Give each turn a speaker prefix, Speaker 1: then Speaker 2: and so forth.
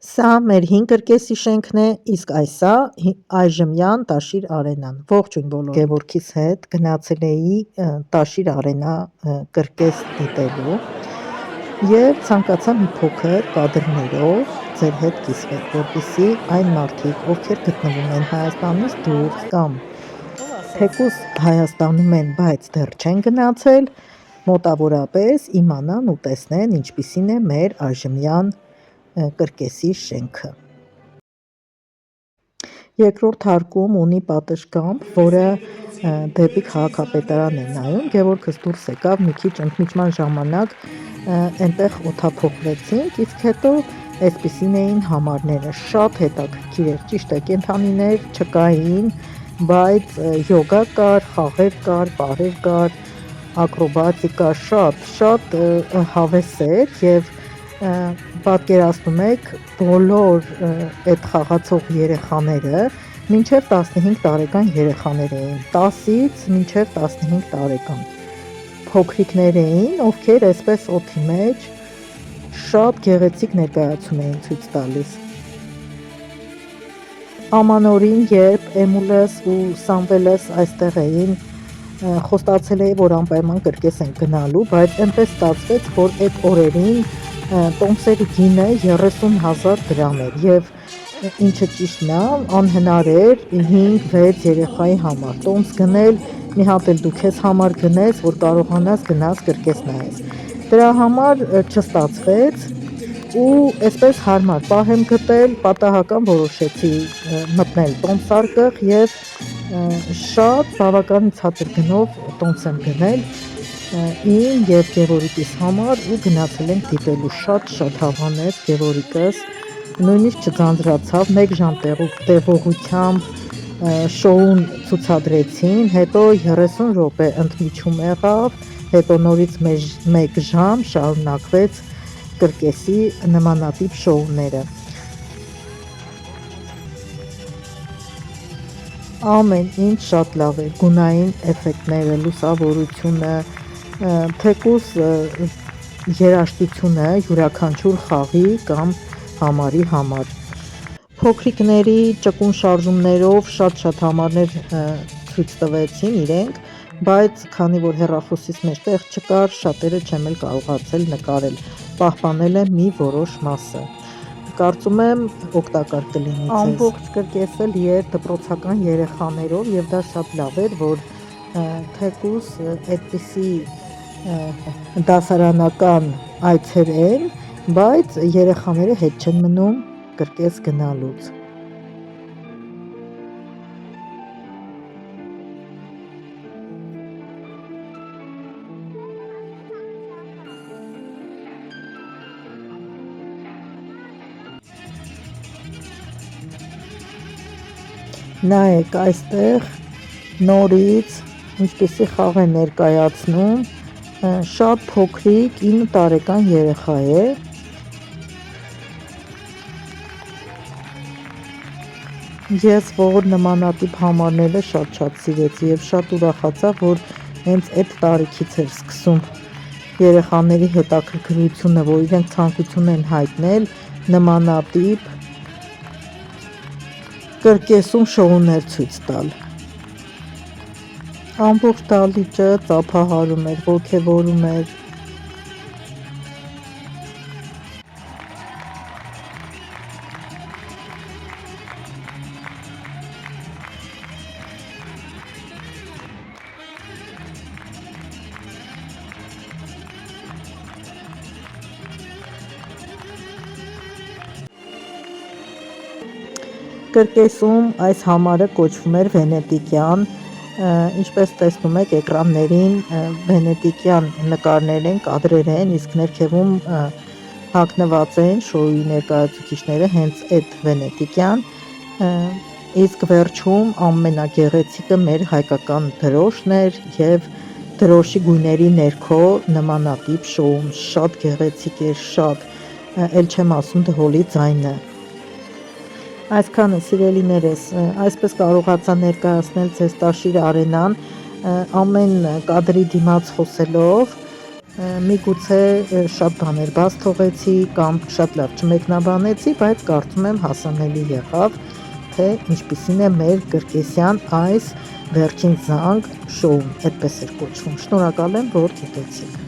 Speaker 1: Սա մեր 5 կրկեսի շենքն է, իսկ այսա այժմյան Տաշիր Արենան։ Ողջույն բոլորին։ Գևորգիս հետ գնացել էի Տաշիր Արենա կրկես դիտելու եւ ցանկացա մի փոքր կադրներով ձեր հետ կիսվել, որպեսզի այն մարդիկ, ովքեր գտնվում են Հայաստանից դուրս կամ թեկուզ Հայաստանում են, բայց դեռ չեն գնացել, մոտավորապես իմանան ու տեսնեն ինչպիսին է մեր այժմյան կրկեսի շենքը։ Երկրորդ հարկում ունի պատշգամբ, որը դեպի քաղաքապետարան է նայում։ Գևորգս դուրս եկավ մի քիչ ընդմիջման ժամանակ այնտեղ օդափոխվեցինք, իսկ հետո այսպիսին էին համարները, շատ հետաքրքիր էր, ճիշտ է, կենդանիներ չկային, բայց յոգա կար, խաղեր կար, պարեր կար, ակրոբատիկա, շատ հավես էր եւ պատկերացնում եք բոլոր այդ խաղացող երեխաները մինչև 15 տարեկան երեխաներ էին, 10-ից մինչև 15 տարեկան փոքրիկներ էին, ովքեր այսպես օդի մեջ շատ գեղեցիկ ներկայացում էին ցույց տալիս։ Ամանորին, երբ Էմուլս ու Սամվելս այստեղ էին, խոստացել էի, որ անպայման կրկես են գնալու, բայց այնպես ստացվեց, որ այդ օրերին տոմսերի գինը 30,000 դրամ էր եւ ինչը ճիշտն է, անհնար էր 5-6 երեխայի համար տոմս գնել, մի հատ էլ դու քեզ համար գնես, որ կարողանաս գնաս կրկես նայես։ Դրա համար չստացվեց ու այսպես հարմար պահ եմ գտել, պատահական որոշեցի մտնել տոմսարկղ եւ շատ բավականին ցածր գնով տոմս եմ գնել իմ եւ Գևորգիս համար ու գնացել ենք դիտելու, շատ հավանեց Գևորգս, նույնիսկ չձանձրացավ, 1 ժամ տևողությամբ շոուն ցուցադրեցին, հետո 30 րոպե ընդմիջում եղավ, հետո նորից 1 ժամ շարունակվեց կրկեսի նմանատիպ շոուները։ Ամեն ինչ շատ լավ էր, գունային էֆեկտները, լուսավորությունը, թեկուզ երաժշտությունը յուրաքանչյուր խաղի կամ համարի համար։ Փոքրիկների ճկուն շարժումներով շատ համարներ ցույց տվեցին իրենք, բայց քանի որ հեռախոսից մեջտեղ չկար, շատերը չեմ էլ կարողացել նկարել, պահպանել եմ մի որոշ մասը։ Կարծում եմ օգտակար կլինի ձեզ։ Ամբողջ կրկեսը լի էր դպրոցական երեխաներով եւ դա շատ լավ էր, որ թեկուզ այդպիսի դասարանական այցեր են, բայց երեխաները հետ չեն մնում կրկես գնալուց։ Նայեք այստեղ նորից ինչպիսի խաղ է ներկայացնում, շատ փոքրիկ 9 տարեկան երեխա է, ես որ նմանատիպ համարները շատ սիրեցի եւ շատ ուրախացա, որ հենց այդ տարիքից էր սկսում երեխաների հետաքրքրությունը, որ իրենք ցանկություն են հայտնել նմանատիպ կրկեսում շոուներ ցույց տալ։ Ամբողջ դահլիճը ծափահարում էր, ոգևորում էր։ Կրկեսում այս համարը կոչվում էր վենետիկյան, ինչպես տեսնում եք էկրաններին վենետիկյան նկարներ են, կադրեր են, իսկ ներքևում հագնված են շոուի ներկայացուցիչները հենց այդ վենետիկյան, իսկ վերջում ամենագեղեցիկը մեր հայկական դրոշն էր եւ դրոշի գույների ներքո նմանատիպ շոուն, շատ գեղեցիկ էր, շատ, էլ չեմ ասում դհոլի ձայնը։ Այսքանը սիրելիներս, այսպես կարողացա ներկայացնել ձեզ Տաշիր Արենան, ամեն կադրի դիմաց խոսելով, Միգուցե շատ բաներ բաց թողեցի կամ շատ լավ չմեկնաբանեցի, բայց կարծում եմ հասանելի եղավ, թե ինչպիսին է մեր կրկեսյան այս վերջին զանգ շոուն, այդպես էր կոչվում։ Շնորհակալ եմ, որ գիտեցիք։